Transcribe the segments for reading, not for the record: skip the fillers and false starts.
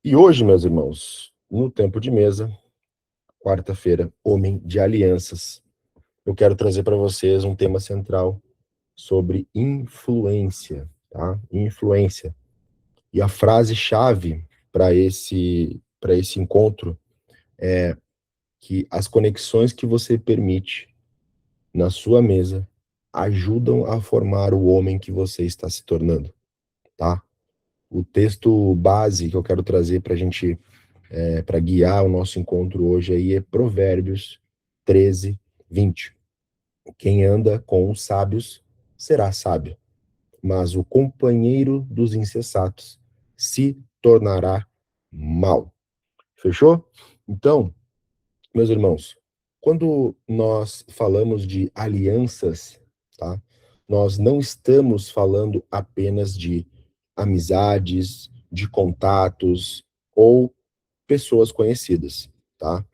E hoje, meus irmãos, no tempo de mesa, quarta-feira, Homem de Alianças, eu quero trazer para vocês um tema central sobre influência, tá? Influência. E a frase-chave para esse encontro é que as conexões que você permite na sua mesa ajudam a formar o homem que você está se tornando, tá? O texto base que eu quero trazer para a gente para guiar o nosso encontro hoje aí é Provérbios 13, 20. Quem anda com os sábios será sábio, mas o companheiro dos insensatos se tornará mal. Fechou? Então, meus irmãos, quando nós falamos de alianças, tá? Nós não estamos falando apenas de amizades, de contatos ou pessoas conhecidas, tá?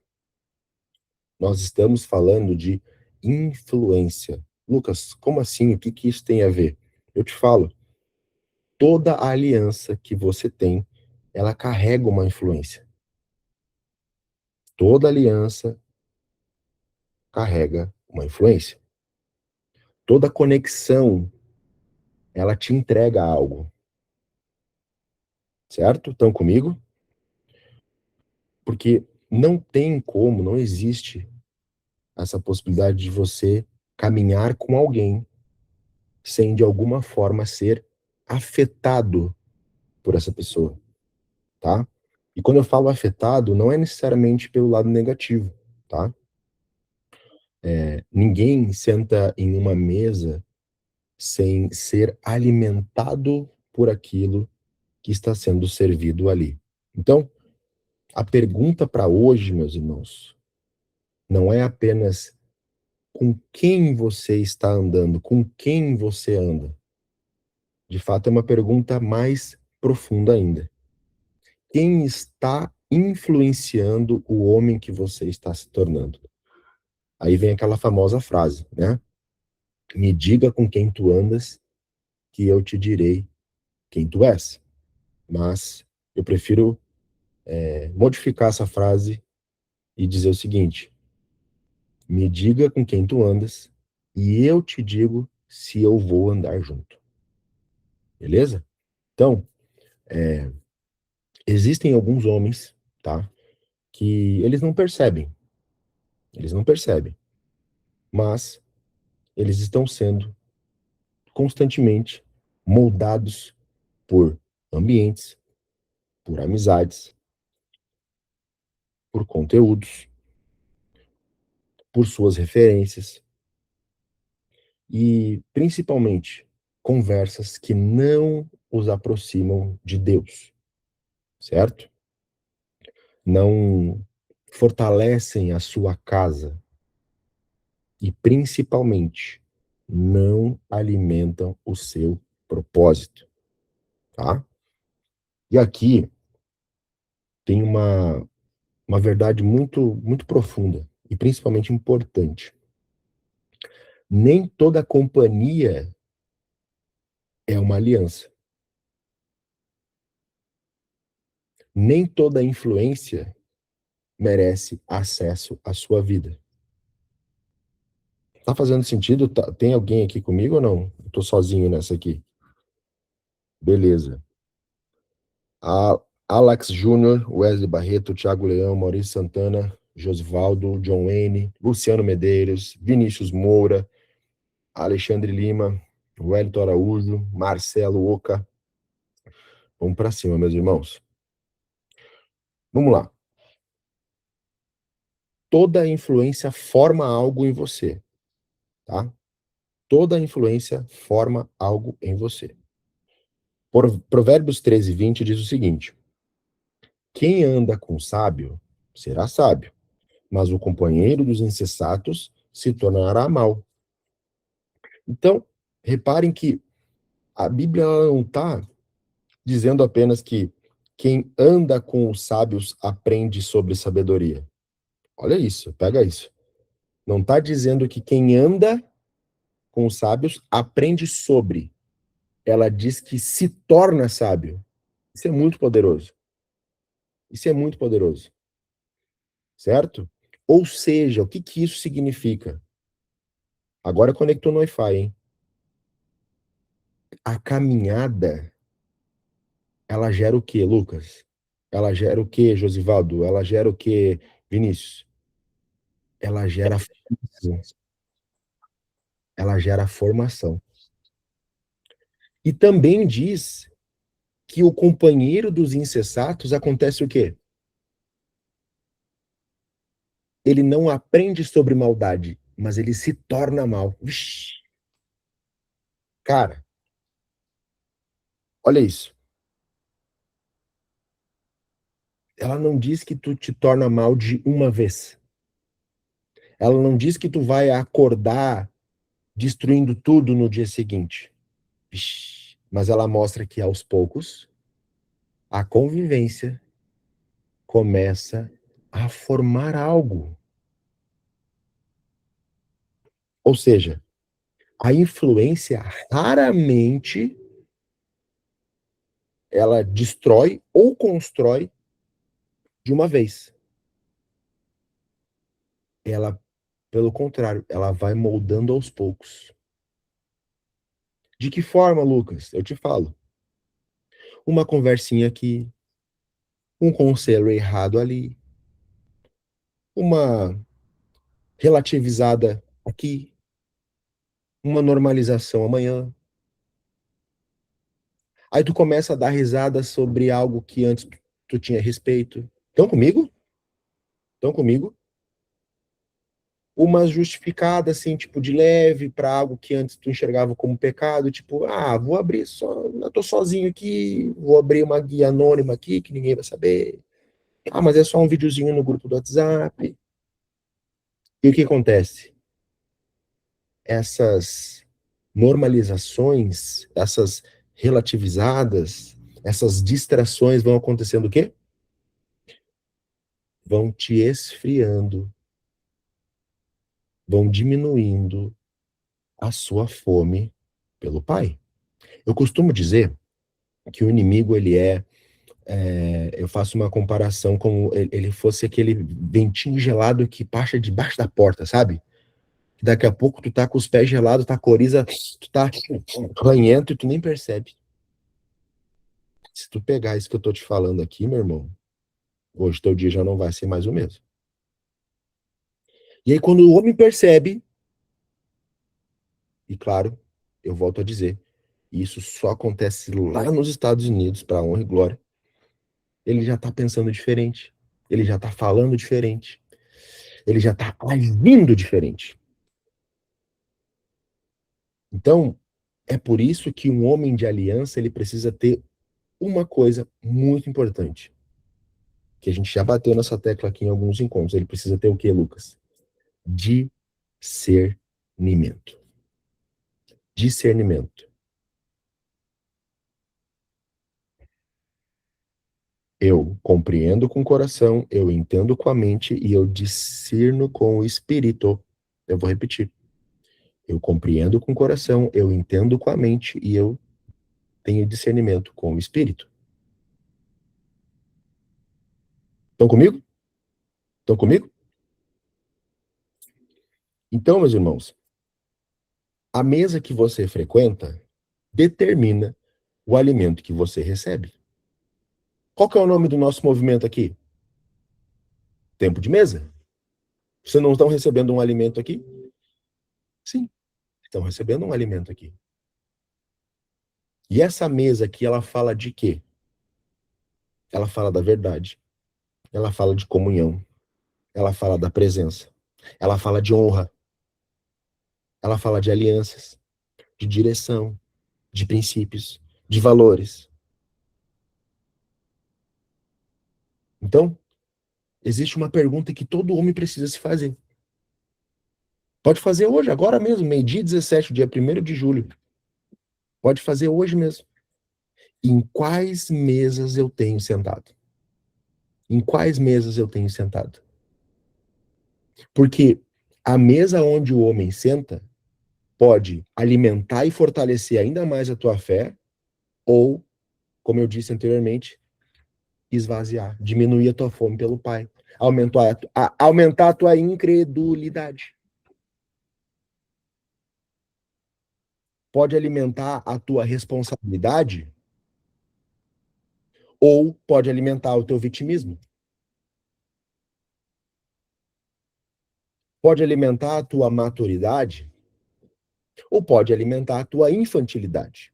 Nós estamos falando de influência. Lucas, como assim? O que que isso tem a ver? Eu te falo, toda a aliança que você tem, ela carrega uma influência. Toda aliança carrega uma influência. Toda conexão, ela te entrega algo, certo? Estão comigo? Porque não tem como, não existe essa possibilidade de você caminhar com alguém sem de alguma forma ser afetado por essa pessoa, tá? E quando eu falo afetado, não é necessariamente pelo lado negativo, tá? Ninguém senta em uma mesa sem ser alimentado por aquilo que está sendo servido ali. Então, a pergunta para hoje, meus irmãos, não é apenas com quem você está andando, com quem você anda. De fato, é uma pergunta mais profunda ainda. Quem está influenciando o homem que você está se tornando? Aí vem aquela famosa frase, né? Me diga com quem tu andas, que eu te direi quem tu és. Mas eu prefiro modificar essa frase e dizer o seguinte: me diga com quem tu andas, e eu te digo se eu vou andar junto. Beleza? Então, existem alguns homens, tá? Que eles não percebem, mas eles estão sendo constantemente moldados por ambientes, por amizades, por conteúdos, por suas referências e, principalmente, conversas que não os aproximam de Deus, certo? Não fortalecem a sua casa e, principalmente, não alimentam o seu propósito, tá? E aqui tem uma verdade muito profunda e principalmente importante. Nem toda companhia é uma aliança. Nem toda influência merece acesso à sua vida. Tá fazendo sentido? Tem alguém aqui comigo ou não? Eu tô sozinho nessa aqui. Beleza. A Alex Júnior, Wesley Barreto, Thiago Leão, Maurício Santana, Josivaldo, John Wayne, Luciano Medeiros, Vinícius Moura, Alexandre Lima, Wellington Araújo, Marcelo Oca. Vamos para cima, meus irmãos. Vamos lá. Toda influência forma algo em você, tá? Toda influência forma algo em você. Provérbios 13, 20 diz o seguinte: quem anda com o sábio será sábio, mas o companheiro dos insensatos se tornará mau. Então, reparem que a Bíblia ela não está dizendo apenas que quem anda com os sábios aprende sobre sabedoria. Olha isso, pega isso. Não está dizendo que quem anda com os sábios aprende sobre. Ela diz que se torna sábio. Isso é muito poderoso. Isso é muito poderoso, certo? Ou seja, o que que isso significa? Agora conectou no Wi-Fi, hein? A caminhada, ela gera o quê, Lucas? Ela gera o quê, Josivaldo? Ela gera o quê, Vinícius? Ela gera formação. Ela gera formação. E também diz que o companheiro dos insensatos acontece o quê? Ele não aprende sobre maldade, mas ele se torna mal. Vixe, cara, olha isso. Ela não diz que tu te torna mal de uma vez. Ela não diz que tu vai acordar destruindo tudo no dia seguinte. Vixe, mas ela mostra que aos poucos a convivência começa a formar algo. Ou seja, a influência raramente ela destrói ou constrói de uma vez. Ela, pelo contrário, ela vai moldando aos poucos. De que forma, Lucas? Eu te falo. Uma conversinha aqui, um conselho errado ali, uma relativizada aqui, uma normalização amanhã. Aí tu começa a dar risada sobre algo que antes tu tinha respeito. Estão comigo? Estão comigo? Uma justificada, assim, tipo, de leve para algo que antes tu enxergava como pecado, tipo, vou abrir só, eu tô sozinho aqui, vou abrir uma guia anônima aqui que ninguém vai saber. Mas é só um videozinho no grupo do WhatsApp. E o que acontece? Essas normalizações, essas relativizadas, essas distrações vão acontecendo o quê? Vão te esfriando, vão diminuindo a sua fome pelo Pai. Eu costumo dizer que o inimigo, eu faço uma comparação como ele fosse aquele ventinho gelado que passa debaixo da porta, sabe? Daqui a pouco tu tá com os pés gelados, tá coriza, tu tá ranhento e tu nem percebe. Se tu pegar isso que eu tô te falando aqui, meu irmão, hoje teu dia já não vai ser mais o mesmo. E aí quando o homem percebe, e claro, eu volto a dizer, isso só acontece lá nos Estados Unidos, para honra e glória, ele já tá pensando diferente, ele já tá falando diferente, ele já tá agindo diferente. Então, é por isso que um homem de aliança, ele precisa ter uma coisa muito importante, que a gente já bateu nessa tecla aqui em alguns encontros. Ele precisa ter o quê, Lucas? Discernimento. Discernimento. Eu compreendo com o coração, eu entendo com a mente e eu discerno com o espírito. Eu vou repetir. Eu compreendo com o coração, eu entendo com a mente e eu tenho discernimento com o espírito. Estão comigo? Estão comigo? Então, meus irmãos, a mesa que você frequenta determina o alimento que você recebe. Qual que é o nome do nosso movimento aqui? Tempo de mesa. Vocês não estão recebendo um alimento aqui? Sim, estão recebendo um alimento aqui. E essa mesa aqui, ela fala de quê? Ela fala da verdade. Ela fala de comunhão. Ela fala da presença. Ela fala de honra. Ela fala de alianças, de direção, de princípios, de valores. Então, existe uma pergunta que todo homem precisa se fazer. Pode fazer hoje, agora mesmo, meio-dia 17, dia 1º de julho. Pode fazer hoje mesmo. Em quais mesas eu tenho sentado? Em quais mesas eu tenho sentado? Porque a mesa onde o homem senta pode alimentar e fortalecer ainda mais a tua fé, ou, como eu disse anteriormente, esvaziar, diminuir a tua fome pelo Pai, aumentar a tua incredulidade. Pode alimentar a tua responsabilidade ou pode alimentar o teu vitimismo. Pode alimentar a tua maturidade ou pode alimentar a tua infantilidade.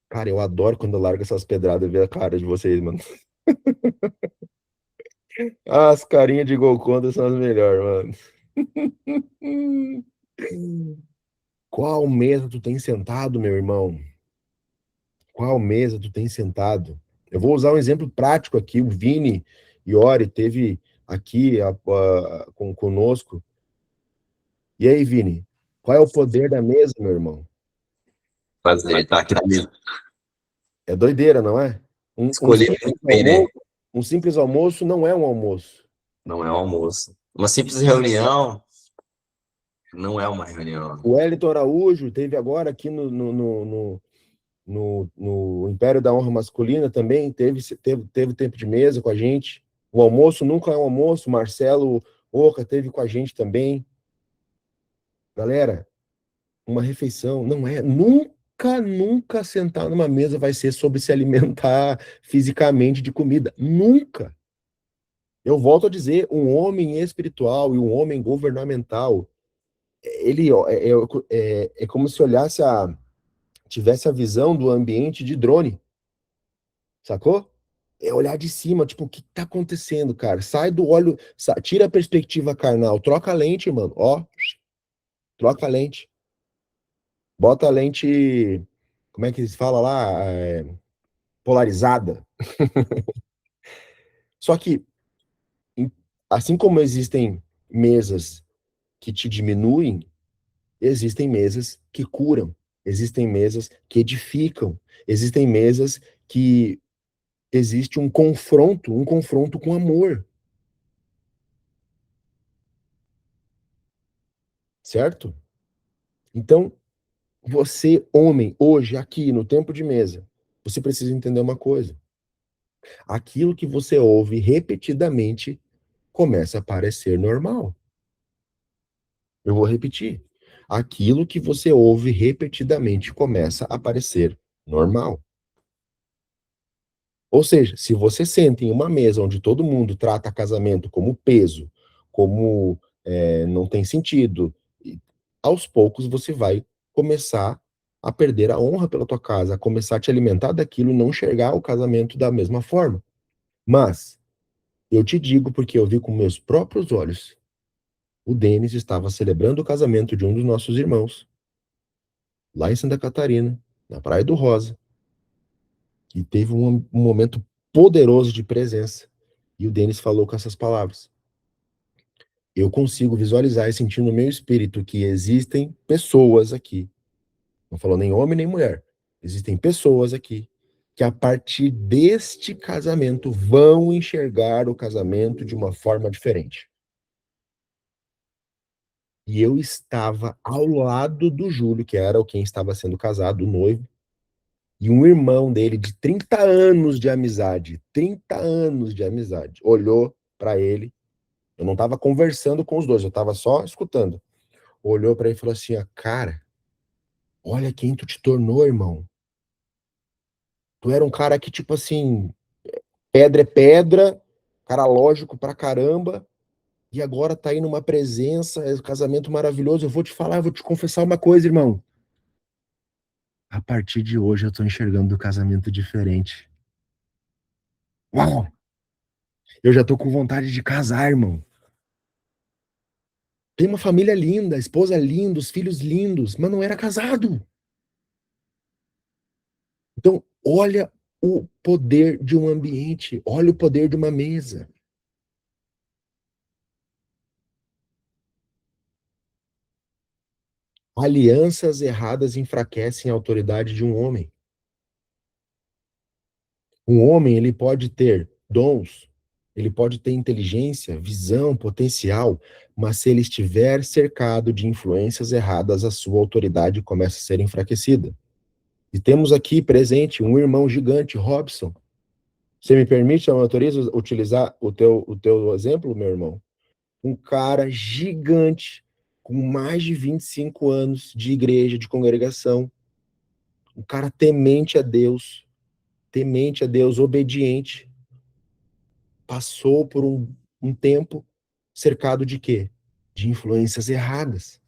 Cara, eu adoro quando eu largo essas pedradas e ver a cara de vocês, mano. As carinhas de gol contra são as melhores, mano. Qual mesa tu tem sentado, meu irmão? Qual mesa tu tem sentado? Eu vou usar um exemplo prático aqui. O Vini Iori teve aqui conosco. E aí, Vini? Qual é o poder da mesa, meu irmão? Fazer, tá aqui na mesa. É doideira, não é? Escolher muito bem, né? Um simples almoço não é um almoço. Não é um almoço. Uma simples reunião não é uma reunião. O Wellington Araújo teve agora aqui no Império da Honra Masculina também, teve tempo de mesa com a gente. O almoço nunca é um almoço. Marcelo Oca teve com a gente também. Galera, uma refeição não é... Nunca sentar numa mesa vai ser sobre se alimentar fisicamente de comida. Nunca. Eu volto a dizer, um homem espiritual e um homem governamental, ele é como se tivesse a visão do ambiente de drone, sacou? É olhar de cima, tipo, o que tá acontecendo, cara? Sai do olho, tira a perspectiva carnal, troca a lente, mano, ó, troca a lente, bota a lente, como é que se fala lá? Polarizada. Só que, assim como existem mesas que te diminuem, existem mesas que curam, existem mesas que edificam, existem mesas que existe um confronto com amor, certo? Então, você, homem, hoje, aqui, no tempo de mesa, você precisa entender uma coisa. Aquilo que você ouve repetidamente começa a parecer normal. Eu vou repetir. Aquilo que você ouve repetidamente começa a parecer normal. Ou seja, se você senta em uma mesa onde todo mundo trata casamento como peso, como não tem sentido, aos poucos você vai começar a perder a honra pela tua casa, a começar a te alimentar daquilo e não enxergar o casamento da mesma forma. Mas, eu te digo porque eu vi com meus próprios olhos, o Denis estava celebrando o casamento de um dos nossos irmãos, lá em Santa Catarina, na Praia do Rosa, e teve um momento poderoso de presença. E o Denis falou com essas palavras: eu consigo visualizar e sentir no meu espírito que existem pessoas aqui, não falou nem homem nem mulher, existem pessoas aqui que a partir deste casamento vão enxergar o casamento de uma forma diferente. E eu estava ao lado do Júlio, que era quem estava sendo casado, o noivo, e um irmão dele de 30 anos de amizade, 30 anos de amizade, olhou para ele. Eu não estava conversando com os dois, eu estava só escutando. Olhou para ele e falou assim: cara, olha quem tu te tornou, irmão. Tu era um cara que, tipo assim, pedra é pedra, cara lógico pra caramba, e agora tá aí numa presença, é um casamento maravilhoso. Eu vou te falar, eu vou te confessar uma coisa, irmão. A partir de hoje eu tô enxergando o casamento diferente. Uau! Eu já tô com vontade de casar, irmão. Tem uma família linda, esposa linda, os filhos lindos, mas não era casado. Então, olha o poder de um ambiente, olha o poder de uma mesa. Alianças erradas enfraquecem a autoridade de um homem. Um homem, ele pode ter dons, ele pode ter inteligência, visão, potencial, mas se ele estiver cercado de influências erradas, a sua autoridade começa a ser enfraquecida. E temos aqui presente um irmão gigante, Robson. Você me permite, eu autorizo utilizar o teu exemplo, meu irmão? Um cara gigante, com mais de 25 anos de igreja, de congregação. Um cara temente a Deus, obediente. Passou por um tempo cercado de quê? De influências erradas.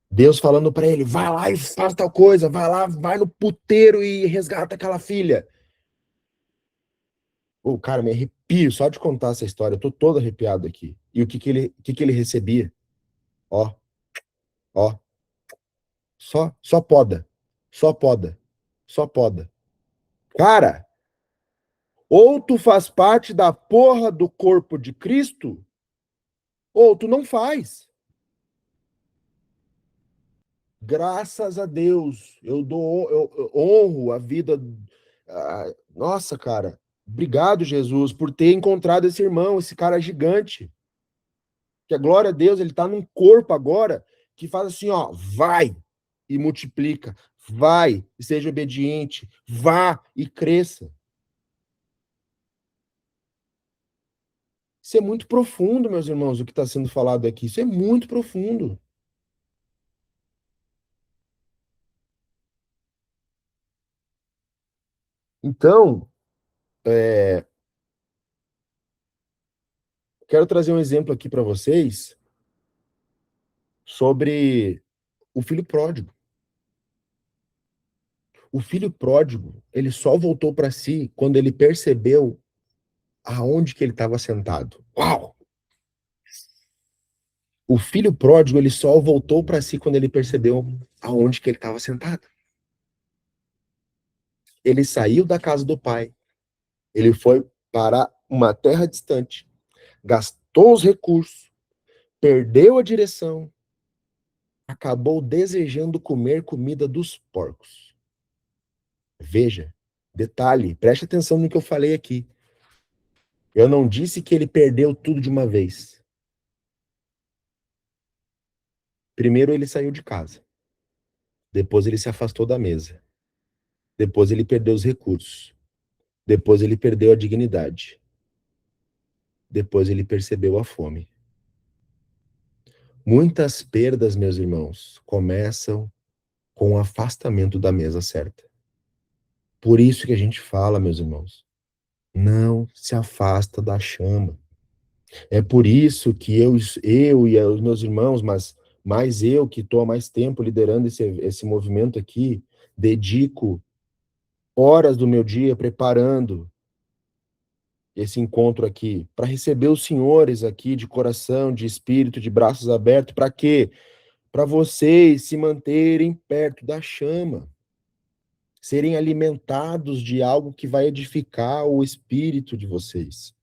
Deus falando para ele, vai lá e faz tal coisa, vai lá, vai no puteiro e resgata aquela filha. O cara, me arrepio só de contar essa história, eu tô todo arrepiado aqui. E o que que ele recebia? Ó, ó, só poda, só poda, só poda. Cara, ou tu faz parte da porra do corpo de Cristo, ou tu não faz. Graças a Deus, eu honro a vida. Nossa, cara, obrigado, Jesus, por ter encontrado esse irmão, esse cara gigante. Que a glória a Deus, ele tá num corpo agora que faz assim, ó, vai e multiplica, vai e seja obediente, vá e cresça. Isso é muito profundo, meus irmãos, o que está sendo falado aqui. Isso é muito profundo. Então, quero trazer um exemplo aqui para vocês sobre o filho pródigo. O filho pródigo, ele só voltou para si quando ele percebeu aonde que ele estava sentado. Uau! O filho pródigo, ele só voltou para si quando ele percebeu aonde que ele estava sentado. Ele saiu da casa do pai. Ele foi para uma terra distante. Gastou os recursos, perdeu a direção, acabou desejando comer comida dos porcos. Veja, detalhe, preste atenção no que eu falei aqui. Eu não disse que ele perdeu tudo de uma vez. Primeiro ele saiu de casa. Depois ele se afastou da mesa. Depois ele perdeu os recursos. Depois ele perdeu a dignidade. Depois ele percebeu a fome. Muitas perdas, meus irmãos, começam com o afastamento da mesa certa. Por isso que a gente fala, meus irmãos, não se afasta da chama. É por isso que eu e os meus irmãos, mas mais eu que estou há mais tempo liderando esse movimento aqui, dedico horas do meu dia preparando esse encontro aqui, para receber os senhores aqui de coração, de espírito, de braços abertos, para quê? Para vocês se manterem perto da chama, serem alimentados de algo que vai edificar o espírito de vocês.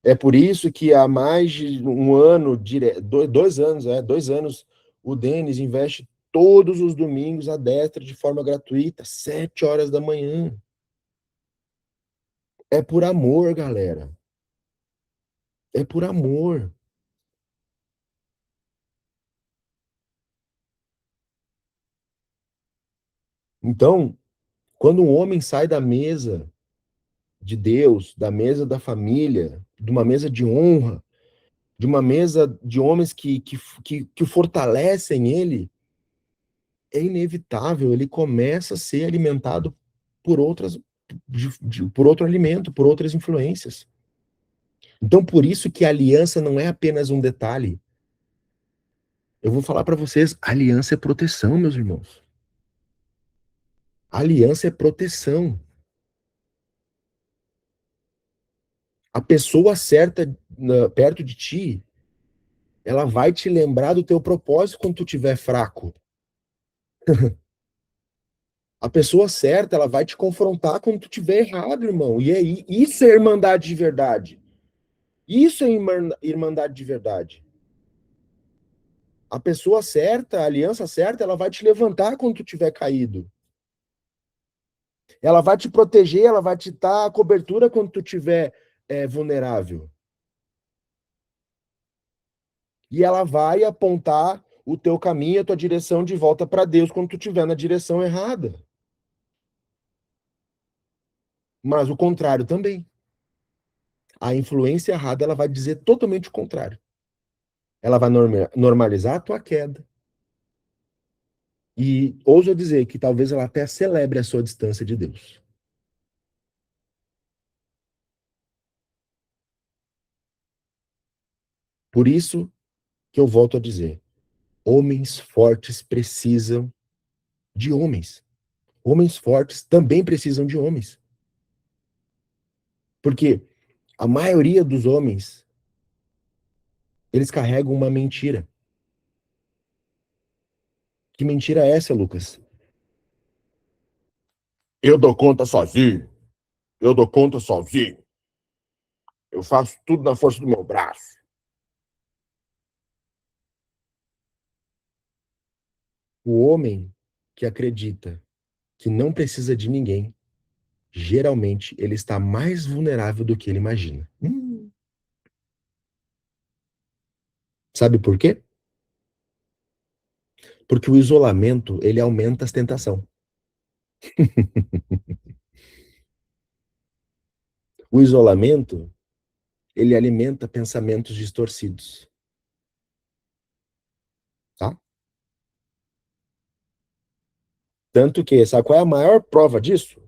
É por isso que há mais de um ano, 2 anos, o Denis investe todos os domingos a destra de forma gratuita, 7 horas da manhã. É por amor, galera. É por amor. Então, quando um homem sai da mesa de Deus, da mesa da família, de uma mesa de honra, de uma mesa de homens que fortalecem ele, é inevitável, ele começa a ser alimentado por por outro alimento, por outras influências. Então, por isso que a aliança não é apenas um detalhe. Eu vou falar para vocês, aliança é proteção, meus irmãos. Aliança é proteção. A pessoa certa perto de ti, ela vai te lembrar do teu propósito quando tu estiver fraco. A pessoa certa, ela vai te confrontar quando tu estiver errado, irmão. E aí, isso é irmandade de verdade. Isso é irmandade de verdade. A pessoa certa, a aliança certa, ela vai te levantar quando tu estiver caído. Ela vai te proteger, ela vai te dar a cobertura quando tu estiver vulnerável. E ela vai apontar o teu caminho, a tua direção de volta para Deus quando tu estiver na direção errada. Mas o contrário também. A influência errada, ela vai dizer totalmente o contrário. Ela vai normalizar a tua queda. E ouso dizer que talvez ela até celebre a sua distância de Deus. Por isso que eu volto a dizer, homens fortes precisam de homens. Homens fortes também precisam de homens. Porque a maioria dos homens, eles carregam uma mentira. Que mentira é essa, Lucas? Eu dou conta sozinho. Eu dou conta sozinho. Eu faço tudo na força do meu braço. O homem que acredita que não precisa de ninguém, geralmente ele está mais vulnerável do que ele imagina. Sabe por quê? Porque o isolamento, ele aumenta a tentação. O isolamento, ele alimenta pensamentos distorcidos, tá? Tanto que, sabe qual é a maior prova disso?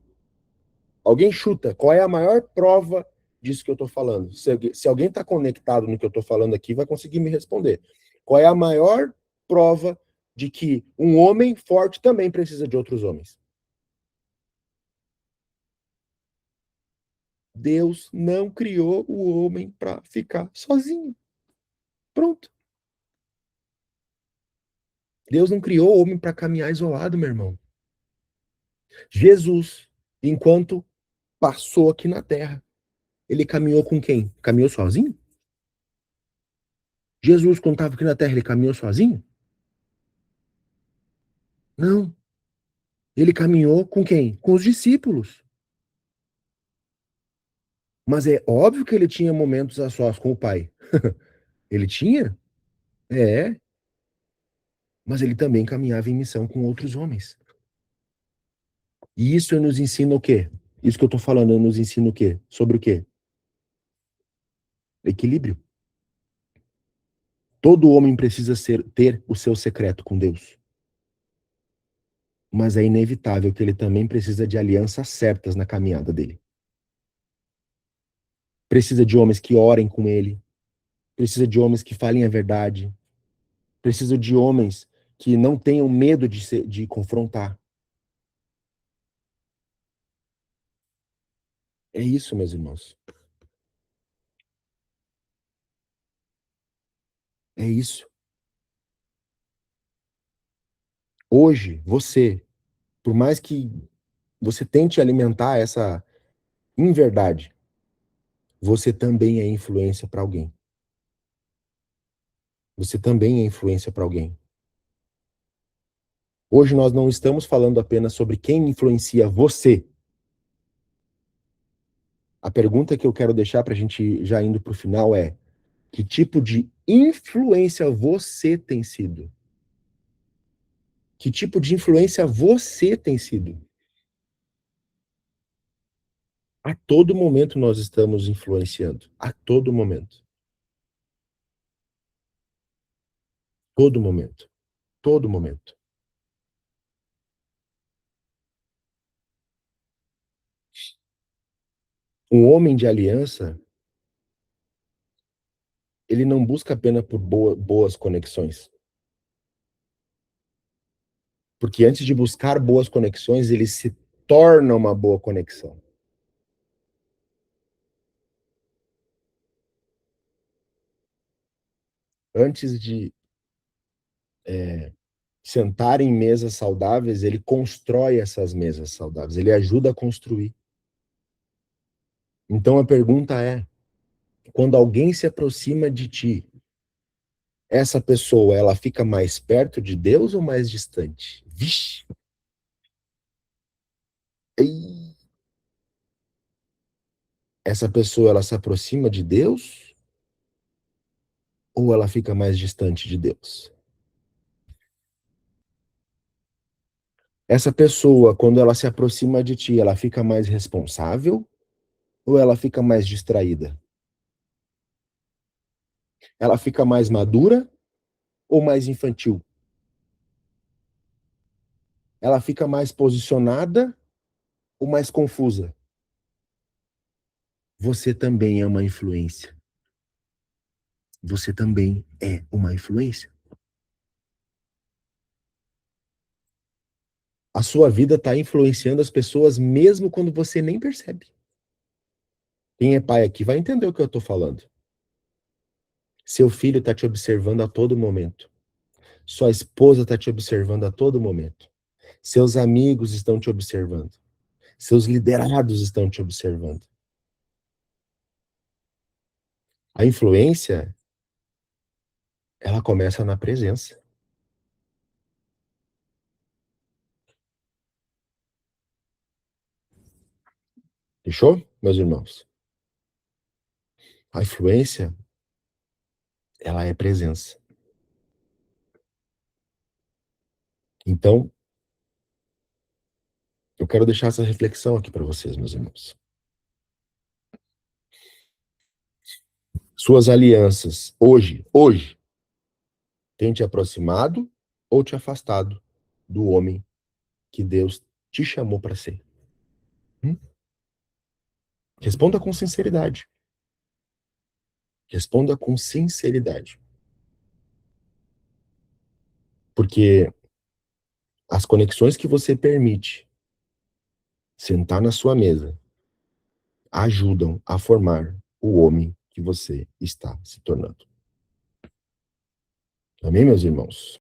Alguém chuta, qual é a maior prova disso que eu estou falando? Se alguém está conectado no que eu estou falando aqui, vai conseguir me responder. Qual é a maior prova de que um homem forte também precisa de outros homens? Deus não criou o homem para ficar sozinho. Pronto. Deus não criou o homem para caminhar isolado, meu irmão. Jesus, enquanto passou aqui na terra, ele caminhou com quem? Caminhou sozinho? Jesus, quando estava aqui na terra, ele caminhou sozinho? Não. Ele caminhou com quem? Com os discípulos. Mas é óbvio que ele tinha momentos a sós com o Pai. Ele tinha? É. Mas ele também caminhava em missão com outros homens. E isso nos ensina o quê? Isso que eu tô falando nos ensina o quê? Sobre o quê? Equilíbrio. Todo homem precisa ter o seu secreto com Deus. Mas é inevitável que ele também precisa de alianças certas na caminhada dele. Precisa de homens que orem com ele. Precisa de homens que falem a verdade. Precisa de homens que não tenham medo de confrontar. É isso, meus irmãos. É isso. Hoje, você, por mais que você tente alimentar essa inverdade, você também é influência para alguém. Você também é influência para alguém. Hoje nós não estamos falando apenas sobre quem influencia você. A pergunta que eu quero deixar para a gente já indo para o final é: que tipo de influência você tem sido? Que tipo de influência você tem sido? A todo momento nós estamos influenciando. A todo momento. Todo momento. Todo momento. Um homem de aliança, ele não busca apenas por boas conexões. Porque antes de buscar boas conexões, ele se torna uma boa conexão. Antes de sentar em mesas saudáveis, ele constrói essas mesas saudáveis, ele ajuda a construir. Então a pergunta é: quando alguém se aproxima de ti, essa pessoa, ela fica mais perto de Deus ou mais distante? Vixe! Ei. Essa pessoa, ela se aproxima de Deus ou ela fica mais distante de Deus? Essa pessoa, quando ela se aproxima de ti, ela fica mais responsável ou ela fica mais distraída? Ela fica mais madura ou mais infantil? Ela fica mais posicionada ou mais confusa? Você também é uma influência. Você também é uma influência. A sua vida está influenciando as pessoas mesmo quando você nem percebe. Quem é pai aqui vai entender o que eu estou falando. Seu filho está te observando a todo momento. Sua esposa está te observando a todo momento. Seus amigos estão te observando. Seus liderados estão te observando. A influência, ela começa na presença. Fechou, meus irmãos? A influência, ela é presença. Então, eu quero deixar essa reflexão aqui para vocês, meus irmãos. Suas alianças, hoje, têm te aproximado ou te afastado do homem que Deus te chamou para ser? Responda com sinceridade. Responda com sinceridade. Porque as conexões que você permite sentar na sua mesa ajudam a formar o homem que você está se tornando. Amém, meus irmãos?